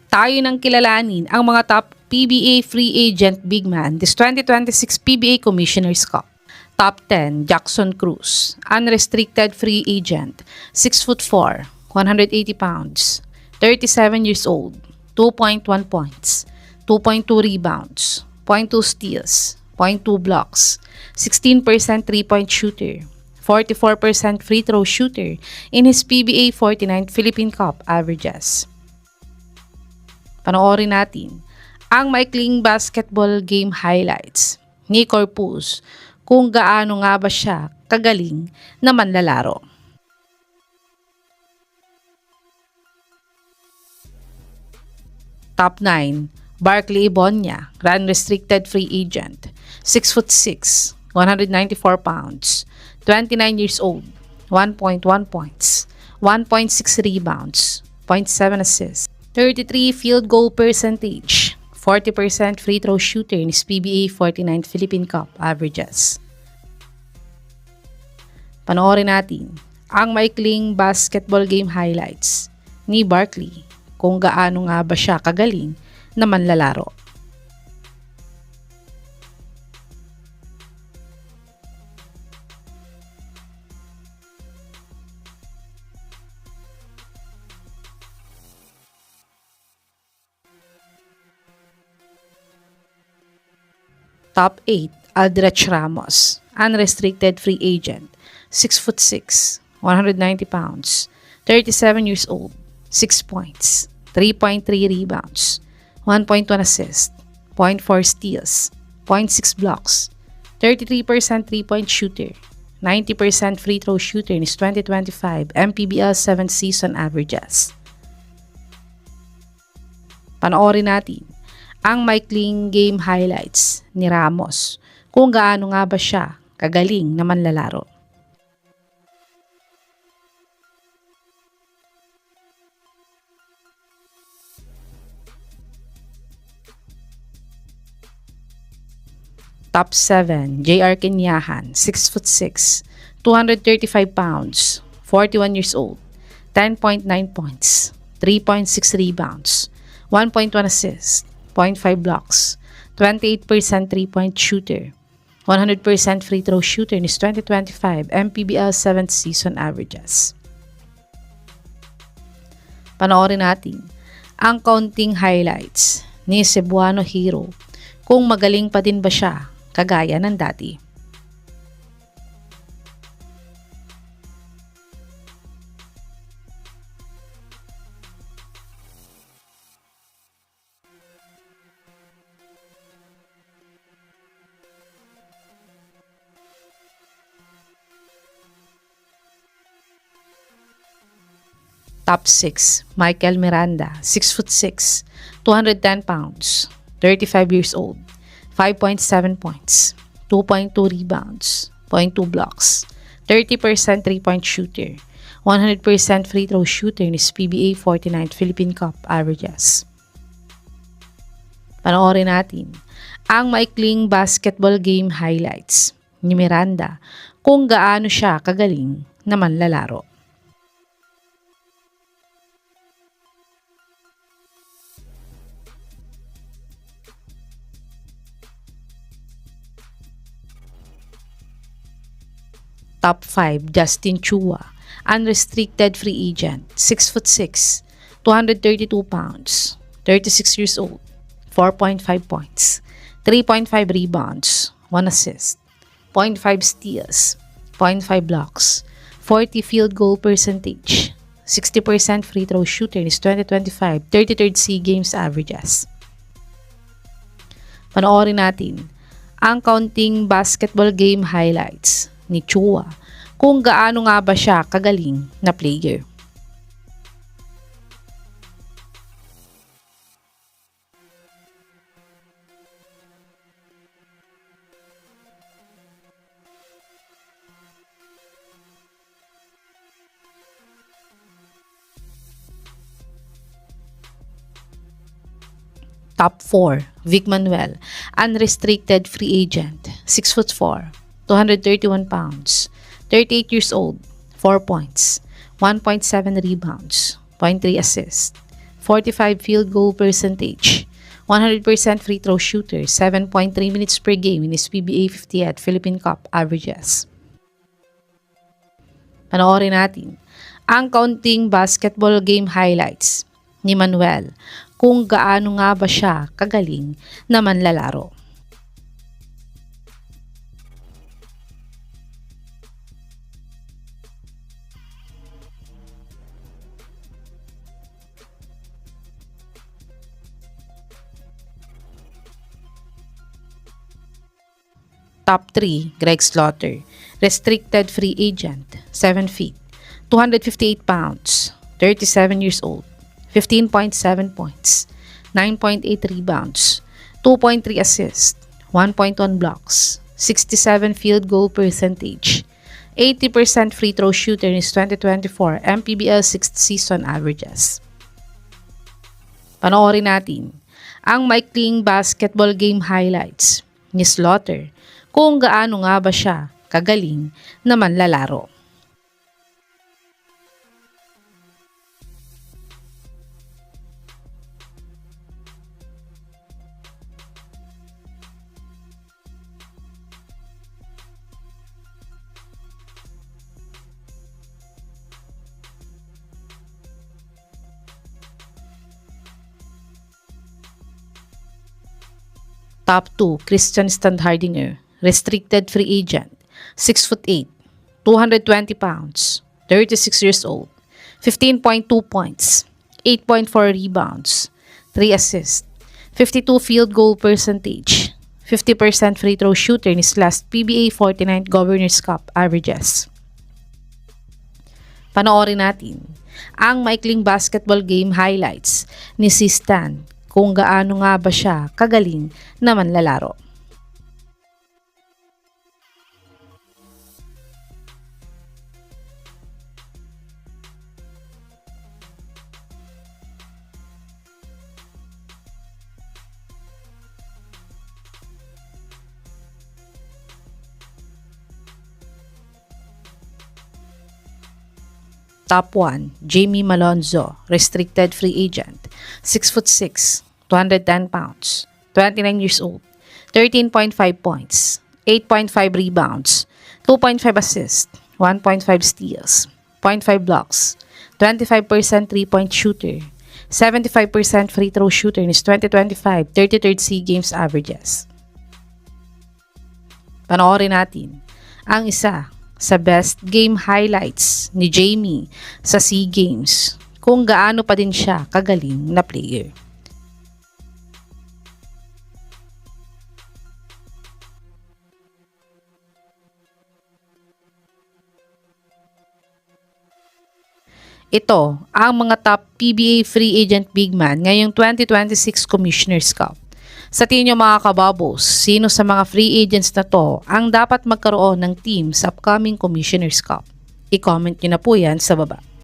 tayo nang kilalanin ang mga top PBA free agent big man this 2026 PBA Commissioner's Cup. Top 10, Jackson Cruz, unrestricted free agent, 6'4", 180 pounds, 37 years old, 2.1 points, 2.2 rebounds, 0.2 steals, 0.2 blocks, 16% 3-point shooter, 44% free throw shooter in his PBA 49th Philippine Cup averages. Panoorin natin ang maikling basketball game highlights ni Corpus kung gaano nga ba siya kagaling na manlalaro. Top 9, Barkley Ibonia, unrestricted free agent, 6'6", 194 pounds, 29 years old, 1.1 points, 1.6 rebounds, 0.7 assists, 33 field goal percentage, 40% free throw shooter in his PBA 49th Philippine Cup averages. Panoorin natin ang maikling basketball game highlights ni Barkley kung gaano nga ba siya kagaling na manlalaro. Top 8, Aldrich Ramos, unrestricted free agent, 6'6", 190 pounds, 37 years old, 6 points, 3.3 rebounds, 1.1 assists, 0.4 steals, 0.6 blocks, 33% 3-point shooter, 90% free throw shooter in his 2025 MPBL 7th season averages. Panoorin natin ang maikling game highlights ni Ramos kung gaano nga ba siya kagaling na manlalaro. Top 7, J.R. Kenyahan, 6'6", 235 pounds, 41 years old, 10.9 points, 3.6 rebounds, 1.1 assists, 0.5 blocks, 28% 3-point shooter, 100% free throw shooter in his 2025 MPBL 7th season averages. Panoorin natin ang kaunting highlights ni Cebuano Hero kung magaling pa din ba siya kagaya ng dati. Top 6, Michael Miranda, 6'6", 210 pounds, 35 years old, 5.7 points, 2.2 rebounds, 0.2 blocks, 30% 3-point shooter, 100% free throw shooter in his PBA 49th Philippine Cup averages. Panoorin natin ang maikling basketball game highlights ni Miranda kung gaano siya kagaling na manlalaro. Top 5, Justin Chua, unrestricted free agent, 6'6", 232 pounds, 36 years old, 4.5 points, 3.5 rebounds, 1 assist, 0.5 steals, 0.5 blocks, 40 field goal percentage, 60% free throw shooter in his 2025 33rd SEA Games averages. Panoorin natin ang kaunting basketball game highlights ni Chua kung gaano nga ba siya kagaling na player. Top 4, Vic Manuel, unrestricted free agent, 6'4", 231 pounds, 38 years old, 4 points, 1.7 rebounds, 0.3 assists, 45 field goal percentage, 100% free throw shooter, 7.3 minutes per game in his PBA 50th Philippine Cup averages. Panoorin natin ang kaunting basketball game highlights ni Manuel kung gaano nga ba siya kagaling na manlalaro. Top 3, Greg Slaughter. Restricted free agent, 7 feet, 258 pounds, 37 years old, 15.7 points, 9.8 rebounds, 2.3 assists, 1.1 blocks, 67 field goal percentage, 80% free throw shooter in his 2024 MPBL 6th season averages. Panoorin natin ang maikling basketball game highlights ni Slaughter kung gaano nga ba siya kagaling na manlalaro. Top 2, Christian Standhardinger, restricted free agent, 6'8", 220 pounds, 36 years old, 15.2 points, 8.4 rebounds, 3 assists, 52 field goal percentage, 50% free throw shooter in his last PBA 49th Governors Cup averages. Panoorin natin ang maikling basketball game highlights ni si Stan kung gaano nga ba siya kagaling na manlalaro. Top 1, Jamie Malonzo, restricted free agent, 6'6", 210 pounds, 29 years old, 13.5 points, 8.5 rebounds, 2.5 assists, 1.5 steals, 0.5 blocks, 25% 3-point shooter, 75% free throw shooter in his 2025 33rd SEA Games averages. Panoorin natin ang isa sa best game highlights ni Jamie sa SEA Games kung gaano pa din siya kagaling na player. Ito ang mga top PBA free agent big man ngayong 2026 Commissioner's Cup. Sa tingin nyo mga kababos, sino sa mga free agents na to ang dapat magkaroon ng team sa upcoming Commissioner's Cup? I-comment nyo na po yan sa baba.